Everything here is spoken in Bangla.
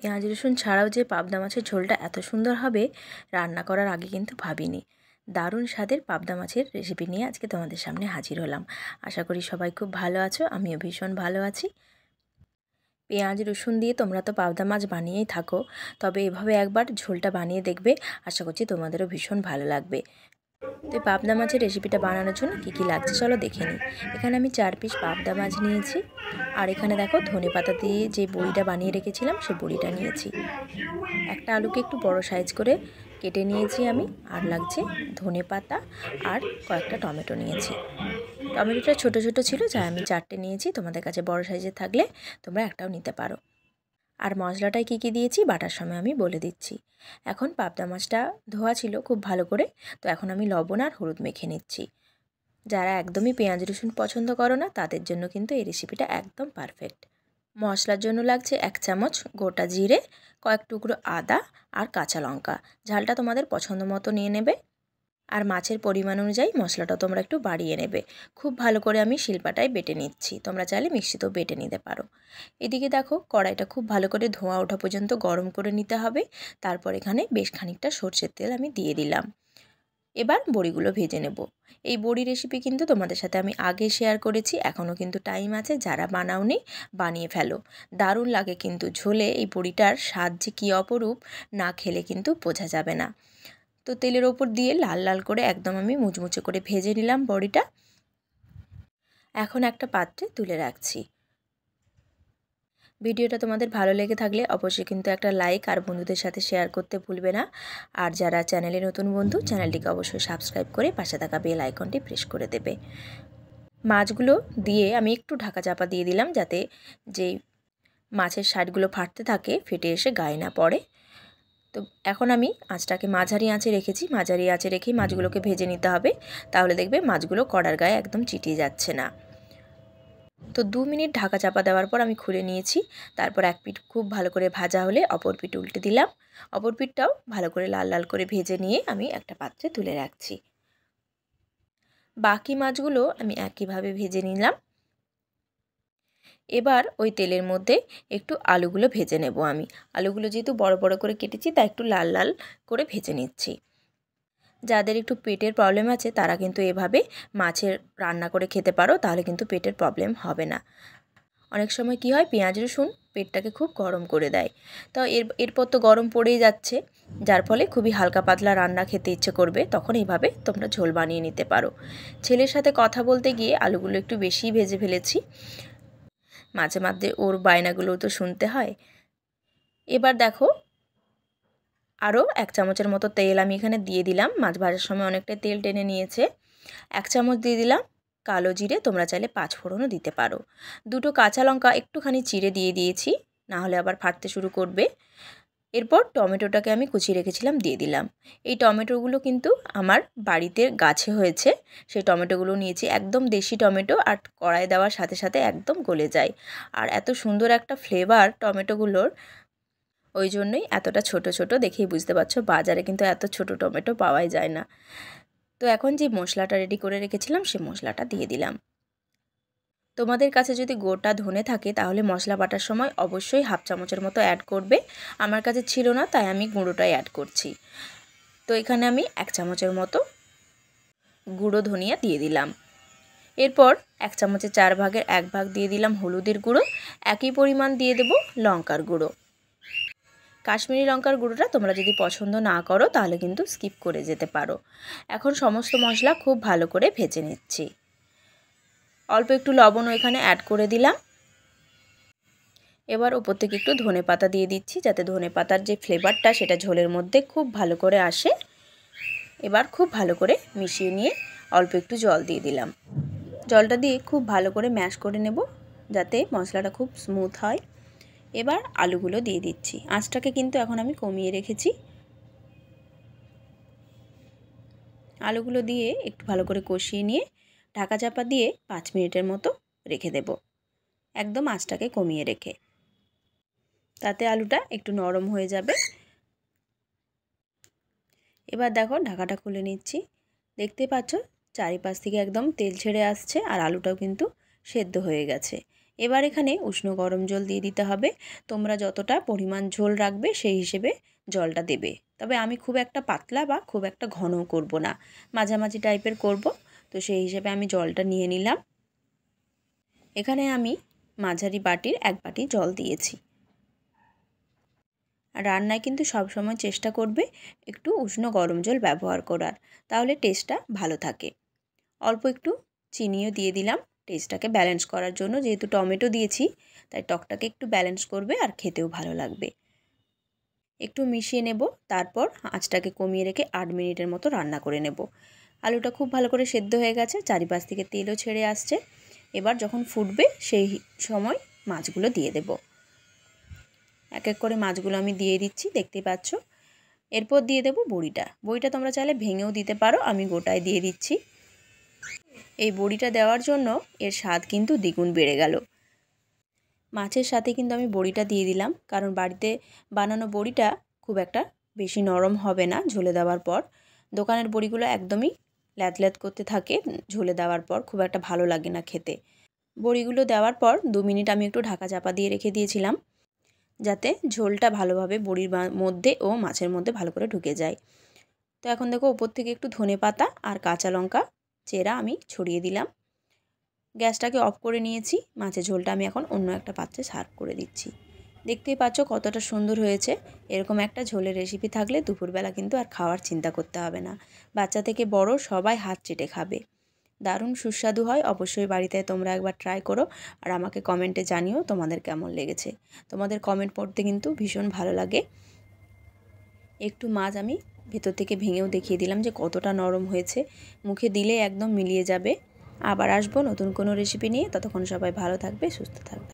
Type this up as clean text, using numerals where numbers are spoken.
পেঁয়াজ রসুন ছাড়াও যে পাবদা মাছের ঝোলটা এত সুন্দর হবে রান্না করার আগে কিন্তু ভাবিনি। দারুণ স্বাদের পাবদা মাছের রেসিপি নিয়ে আজকে তোমাদের সামনে হাজির হলাম। আশা করি সবাই খুব ভালো আছো, আমিও ভীষণ ভালো আছি। পেঁয়াজ রসুন দিয়ে তোমরা তো পাবদা মাছ বানিয়েই থাকো, তবে এভাবে একবার ঝোলটা বানিয়ে দেখবে, আশা করছি তোমাদেরও ভীষণ ভালো লাগবে। তো এই পাবদা মাছের রেসিপিটা বানানোর জন্য কী কী লাগছে চলো দেখে নিই। এখানে আমি 4 পিস পাবদা মাছ নিয়েছি, আর এখানে দেখো ধনেপাতা দিয়ে যে বড়িটা বানিয়ে রেখেছিলাম সেই বড়িটা নিয়েছি। একটা আলুকে একটু বড় সাইজ করে কেটে নিয়েছি আমি, আর লাগছে ধনেপাতা আর কয়েকটা টমেটো নিয়েছি। টমেটোটা ছোট ছোট ছিল, যাই আমি 4টে নিয়েছি, তোমাদের কাছে বড় সাইজের থাকলে তোমরা একটাও নিতে পারো। আর মশলাটায় কী কী দিয়েছি বাটার সময় আমি বলে দিচ্ছি। এখন পাবদা মাছটা ধোয়া ছিল খুব ভালো করে, তো এখন আমি লবণ আর হলুদ মেখে নিচ্ছি। যারা একদমই পেঁয়াজ রসুন পছন্দ করো না তাদের জন্য কিন্তু এই রেসিপিটা একদম পারফেক্ট। মশলার জন্য লাগছে 1 চামচ গোটা জিরে, কয়েক টুকরো আদা আর কাঁচা লঙ্কা। ঝালটা তোমাদের পছন্দ মতো নিয়ে নেবে, আর মাছের পরিমাণ অনুযায়ী মশলাটা তোমরা একটু বাড়িয়ে নেবে। খুব ভালো করে আমি শিলপাটায় বেটে নিচ্ছি, তোমরা চাইলে মিক্সিতেও বেটে নিতে পারো। এদিকে দেখো কড়াইটা খুব ভালো করে ধোঁয়া ওঠা পর্যন্ত গরম করে নিতে হবে। তারপর এখানে বেশ খানিকটা সরষের তেল আমি দিয়ে দিলাম। এবার বড়িগুলো ভেজে নেব। এই বড়ি রেসিপি কিন্তু তোমাদের সাথে আমি আগে শেয়ার করেছি, এখনও কিন্তু টাইম আছে, যারা বানাওনি বানিয়ে ফেলো। দারুণ লাগে কিন্তু ঝোলে এই বড়িটার স্বাদ যে কী অপরূপ, না খেলে কিন্তু বোঝা যাবে না। তো তেলের ওপর দিয়ে লাল লাল করে একদম আমি মুচমুচে করে ভেজে নিলাম বড়িটা। এখন একটা পাত্রে তুলে রাখছি। ভিডিওটা তোমাদের ভালো লেগে থাকলে অবশ্যই কিন্তু একটা লাইক আর বন্ধুদের সাথে শেয়ার করতে ভুলবে না। আর যারা চ্যানেলে নতুন বন্ধু, চ্যানেলটিকে অবশ্যই সাবস্ক্রাইব করে পাশে থাকা বেল আইকনটি প্রেস করে দেবে। মাছগুলো দিয়ে আমি একটু ঢাকা চাপা দিয়ে দিলাম, যাতে যেই মাছের সাইডগুলো ফাটতে থাকে ফেটে এসে গায়ে না পড়ে। তো এখন আমি আঁচটাকে মাঝারি আঁচে রেখেছি, মাঝারি আঁচে রেখেই মাছগুলোকে ভেজে নিতে হবে, তাহলে দেখবে মাছগুলো কড়ার গায়ে একদম চিটিয়ে যাচ্ছে না। তো 2 মিনিট ঢাকা চাপা দেওয়ার পর আমি খুলে নিয়েছি। তারপর এক পিঠ খুব ভালো করে ভাজা হলে অপর পিঠ উল্টে দিলাম। অপর পিঠটাও ভালো করে লাল লাল করে ভেজে নিয়ে আমি একটা পাত্রে তুলে রাখছি। বাকি মাছগুলো আমি একইভাবে ভেজে নিলাম। এবার ওই তেলের মধ্যে একটু আলুগুলো ভেজে নেব আমি। আলুগুলো যেহেতু বড় বড় করে কেটেছি তাই একটু লাল লাল করে ভেজে নিচ্ছি। যাদের একটু পেটের প্রবলেম আছে তারা কিন্তু এভাবে মাছের রান্না করে খেতে পারো, তাহলে কিন্তু পেটের প্রবলেম হবে না। অনেক সময় কি হয়, পেঁয়াজ রসুন পেটটাকে খুব গরম করে দেয়। তো এরপর তো গরম পড়েই যাচ্ছে, যার ফলে খুবই হালকা পাতলা রান্না খেতে ইচ্ছে করবে, তখন এইভাবে তোমরা ঝোল বানিয়ে নিতে পারো। ছেলের সাথে কথা বলতে গিয়ে আলুগুলো একটু বেশিই ভেজে ফেলেছি, মাঝে মাঝে ওর বায়নাগুলোও তো শুনতে হয়। এবার দেখো আরও 1 চামচের মতো তেল আমি এখানে দিয়ে দিলাম। মাছ ভাজার সময় অনেকটা তেল টেনে নিয়েছে। 1 চামচ দিয়ে দিলাম কালো জিরে, তোমরা চাইলে 5 ফোড়নও দিতে পারো। 2টো কাঁচা লঙ্কা একটুখানি চিড়ে দিয়ে দিয়েছি, না হলে আবার ফাটতে শুরু করবে। এরপর টমেটোটাকে আমি কুচিয়ে রেখেছিলাম দিয়ে দিলাম। এই টমেটোগুলো কিন্তু আমার বাড়িতে গাছে হয়েছে, সেই টমেটোগুলো নিয়েছি, একদম দেশি টমেটো, আর কড়াই দেওয়ার সাথে সাথে একদম গলে যায়। আর এত সুন্দর একটা ফ্লেভার টমেটোগুলোর, ওই জন্যই এতটা ছোট ছোট, দেখেই বুঝতে পারছো বাজারে কিন্তু এত ছোট টমেটো পাওয়াই যায় না। তো এখন যে মশলাটা রেডি করে রেখেছিলাম সেই মশলাটা দিয়ে দিলাম। তোমাদের কাছে যদি গোটা ধনে থাকে তাহলে মশলা বাটার সময় অবশ্যই 1/2 চামচের মতো অ্যাড করবে। আমার কাছে ছিল না তাই আমি গুঁড়োটাই অ্যাড করছি। তো এখানে আমি 1 চামচের মতো গুঁড়ো ধনিয়া দিয়ে দিলাম। এরপর 1 চামচের 4 ভাগের 1 ভাগ দিয়ে দিলাম হলুদের গুঁড়ো, একই পরিমাণ দিয়ে দেব লঙ্কার গুঁড়ো। কাশ্মীরি লঙ্কার গুঁড়োটা তোমরা যদি পছন্দ না করো তাহলে কিন্তু স্কিপ করে যেতে পারো। এখন সমস্ত মশলা খুব ভালো করে ভেজে নিচ্ছি। অল্প একটু লবণও এখানে অ্যাড করে দিলাম। এবার ওপর থেকে একটু ধনেপাতা দিয়ে দিচ্ছি, যাতে ধনেপাতার যে ফ্লেভারটা সেটা ঝোলের মধ্যে খুব ভালো করে আসে। এবার খুব ভালো করে মিশিয়ে নিয়ে অল্প একটু জল দিয়ে দিলাম। জলটা দিয়ে খুব ভালো করে ম্যাশ করে নেব, যাতে মশলাটা খুব স্মুথ হয়। এবার আলুগুলো দিয়ে দিচ্ছি। আঁচটাকে কিন্তু এখন আমি কমিয়ে রেখেছি। আলুগুলো দিয়ে একটু ভালো করে কষিয়ে নিয়ে ঢাকা চাপা দিয়ে 5 মিনিটের মতো রেখে দেব, একদম আঁচটাকে কমিয়ে রেখে। তাতে আলুটা একটু নরম হয়ে যাবে। এবার দেখো ঢাকাটা খুলে নিচ্ছি। দেখতে পাচ্ছ চারিপাশ থেকে একদম তেল ছেড়ে আসছে, আর আলুটাও কিন্তু সেদ্ধ হয়ে গেছে। এবার এখানে উষ্ণ গরম জল দিয়ে দিতে হবে। তোমরা যতটা পরিমাণ ঝোল রাখবে সেই হিসেবে জলটা দেবে। তবে আমি খুব একটা পাতলা বা খুব একটা ঘনও করব না, মাঝামাঝি টাইপের করব। তো সেই হিসেবে আমি জলটা নিয়ে নিলাম। এখানে আমি মাঝারি বাটির 1 বাটি জল দিয়েছি। আর রান্নায় কিন্তু সবসময় চেষ্টা করবে একটু উষ্ণ গরম জল ব্যবহার করার, তাহলে টেস্টটা ভালো থাকে। অল্প একটু চিনিও দিয়ে দিলাম টেস্টটাকে ব্যালেন্স করার জন্য, যেহেতু টমেটো দিয়েছি তাই টকটাকে একটু ব্যালেন্স করবে আর খেতেও ভালো লাগবে। একটু মিশিয়ে নেব, তারপর আঁচটাকে কমিয়ে রেখে 8 মিনিটের মতো রান্না করে নেব। আলুটা খুব ভালো করে সেদ্ধ হয়ে গেছে, চারিপাশ থেকে তেলও ছেড়ে আসছে। এবার যখন ফুটবে সেই সময় মাছগুলো দিয়ে দেব। এক এক করে মাছগুলো আমি দিয়ে দিচ্ছি, দেখতেই পাচ্ছ। এরপর দিয়ে দেব বড়িটা। বড়িটা তোমরা চাইলে ভেঙেও দিতে পারো, আমি গোটায় দিয়ে দিচ্ছি। এই বড়িটা দেওয়ার জন্য এর স্বাদ কিন্তু দ্বিগুণ বেড়ে গেল। মাছের সাথে কিন্তু আমি বড়িটা দিয়ে দিলাম, কারণ বাড়িতে বানানো বড়িটা খুব একটা বেশি নরম হবে না ঝোলে দেওয়ার পর। দোকানের বড়িগুলো একদমই ল্যাদ করতে থাকে, ঝোলে দেওয়ার পর খুব একটা ভালো লাগে না খেতে। বড়িগুলো দেওয়ার পর 2 মিনিট আমি একটু ঢাকা চাপা দিয়ে রেখে দিয়েছিলাম, যাতে ঝোলটা ভালোভাবে বড়ির মধ্যে ও মাছের মধ্যে ভালো করে ঢুকে যায়। তো এখন দেখো উপর থেকে একটু ধনেপাতা আর কাঁচা লঙ্কা চেরা আমি ছড়িয়ে দিলাম। গ্যাসটাকে অফ করে নিয়েছি। মাছের ঝোলটা আমি এখন অন্য একটা পাত্রে সার্ভ করে দিচ্ছি। দেখতেই পাচ্ছ কতটা সুন্দর হয়েছে। এরকম একটা ঝোলের রেসিপি থাকলে দুপুরবেলা কিন্তু আর খাওয়ার চিন্তা করতে হবে না। বাচ্চা থেকে বড় সবাই হাত চেটে খাবে। দারুণ সুস্বাদু হয়। অবশ্যই বাড়িতে তোমরা একবার ট্রাই করো আর আমাকে কমেন্টে জানিও তোমাদের কেমন লেগেছে। তোমাদের কমেন্ট পড়তে কিন্তু ভীষণ ভালো লাগে। একটু মাছ আমি ভেতর থেকে ভেঙেও দেখিয়ে দিলাম যে কতটা নরম হয়েছে, মুখে দিলে একদম মিলিয়ে যাবে। আবার আসবো নতুন কোনো রেসিপি নিয়ে, ততক্ষণ সবাই ভালো থাকবে, সুস্থ থাকবে।